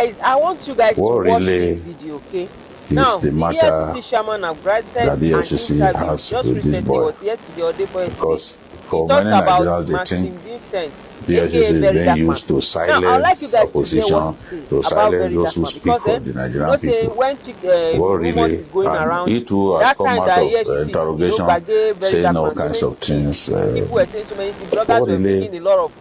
guys, I want you guys to What watch really this video, okay? is Now, the the matter EFCC chairman have granted that the an EFCC interview has just with this recently, it boy? was yesterday or day before yesterday. Because He for talked many about Nigerians, they think Martin Vincent, the EFCC aka is Very being Dark Man. used to Now, I would like you silence guys to hear what he opposition, said to about silence Very those Dark who Man, speak because for the Nigerian say people. when What rumors really, is going and around he too has that come time out that of EFCC, interrogation Gbage Very saying Dark all Man, so kinds many of things. things. People were saying so many things. Bloggers What were really bringing a lot of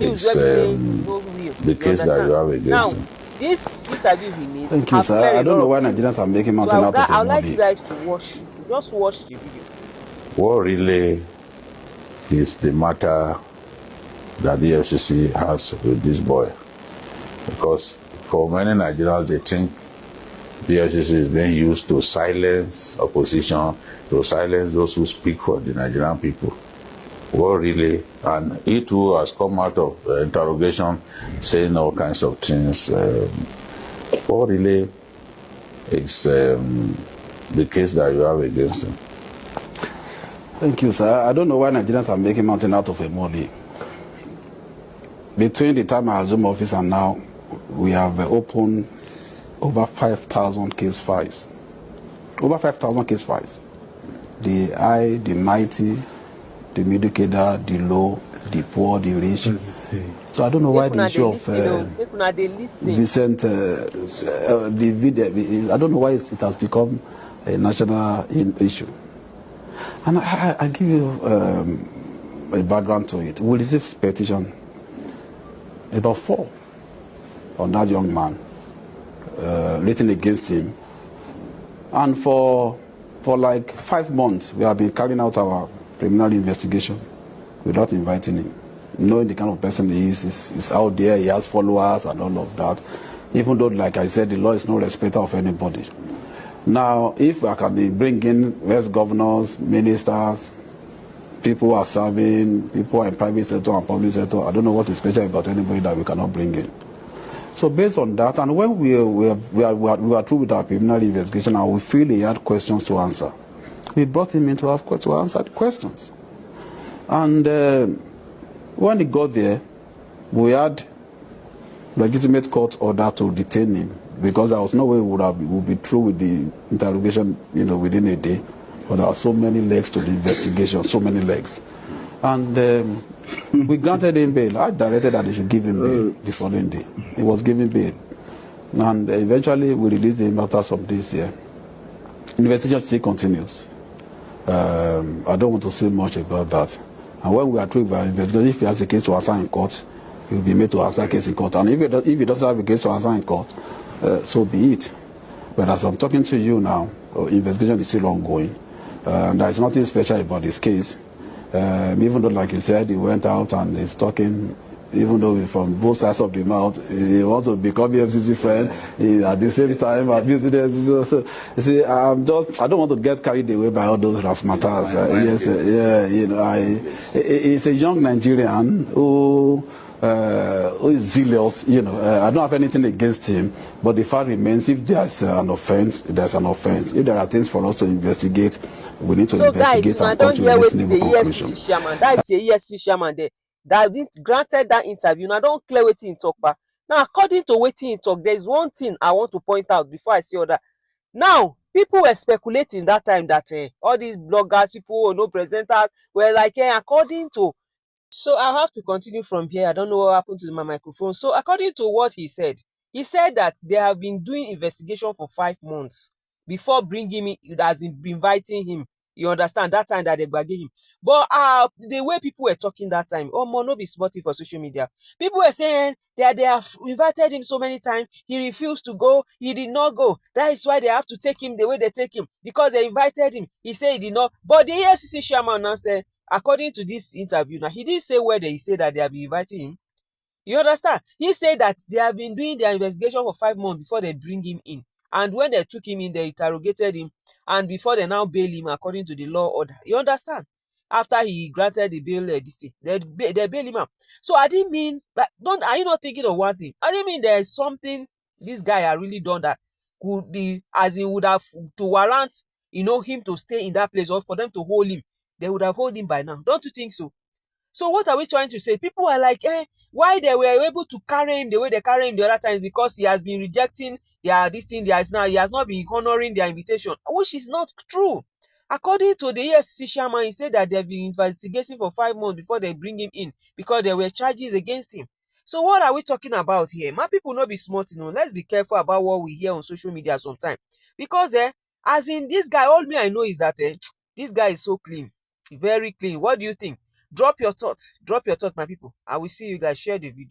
news is where we say no real. the You case that you understand? have against Now, him? this interview he made Thank you, have sir. I cleared a don't lot know of why Nigerians things. are making So mountain out of a I'd like you molehill. guys to just watch the video. What really is the matter that the EFCC has with this boy? Because for many Nigerians, they think the EFCC is being used to silence opposition, to silence those who speak for the Nigerian people. What really, and he too has come out of interrogation saying all kinds of things. What really is the case that you have against him? Thank you, sir. I don't know why Nigerians are making mountain out of a molehill. Between the time I assumed office and now, we have opened over 5,000 case files. Over 5,000 case files. The high, the mighty, the middle cadre, the low, the poor, the rich. So I don't know why the issue of Vincent, the video, I don't know why it has become a national issue. And I give you a background to it. We received petition, about 4, on that young man, written against him. And for like 5 months, we have been carrying out our preliminary investigation without inviting him, knowing the kind of person he is. He's out there, he has followers and all of that. Even though, like I said, the law is no respecter of anybody. Now, if I can be bringing West governors, ministers, people who are serving, people who are in private sector and public sector, I don't know what is special about anybody that we cannot bring in. So based on that, and when we are through with our preliminary investigation and we feel he had questions to answer, we brought him in to answer the questions. And when he got there, we had legitimate court order to detain him, because there was no way we would be through with the interrogation, within a day. But there are so many legs to the investigation, so many legs. And we granted him bail. I directed that they should give him bail the following day. He was given bail. And eventually we released him after some days here. Investigation still continues. I don't want to say much about that. And when we are through with our investigation, if he has a case to answer in court, he will be made to answer a case in court. And if he doesn't have a case to answer in court, so be it. But as I'm talking to you now, investigation is still ongoing. There is nothing special about this case. Even though, like you said, he went out and he's talking, even though from both sides of the mouth, he wants to become EFCC friend. At the same time, so you see, I don't want to get carried away by all those razzmatazz. He's a young Nigerian who is zealous. I don't have anything against him, but the fact remains, if there's an offense, there's an offense. If there are things for us to investigate, we need to investigate and come to a reasonable conclusion. EFCC chairman, that is the EFCC chairman there that been granted that interview. Now don't clear wetin him talk back. Now, according to wetin him talk, there is one thing I want to point out before I say other. Now, people were speculating that time that all these bloggers, people who know presenters, were like, according to. So I have to continue from here. I don't know what happened to my microphone. So according to what he said that they have been doing investigation for 5 months before bringing him, as in inviting him. You understand, that time that they gbage him. But the way people were talking that time, no be small thing for social media. People were saying that they have invited him so many times, he refused to go, he did not go. That is why they have to take him the way they take him, because they invited him. He said he did not. But the EFCC chairman now said, according to this interview, now he didn't say where they say that they have been inviting him. You understand? He said that they have been doing their investigation for 5 months before they bring him in. And when they took him in, they interrogated him. And before they now bail him according to the law order. You understand? After he granted the bail, they bail him out. So I didn't mean that. Are you not thinking of one thing? I didn't mean there is something this guy had really done that could be, as he would have, to warrant, him to stay in that place, or for them to hold him. They would have hold him by now. Don't you think so? So what are we trying to say? People are like, why they were able to carry him the way they carry him the other times, because he has been rejecting this thing. He has not been honoring their invitation, which is not true. According to the EFCC chairman, he said that they've been investigating for 5 months before they bring him in, because there were charges against him. So what are we talking about here? My people not be smart, let's be careful about what we hear on social media sometimes. Because as in this guy, all me I know is that this guy is so clean, very clean. What do you think? Drop your thoughts, my people. I will see you guys. Share the video.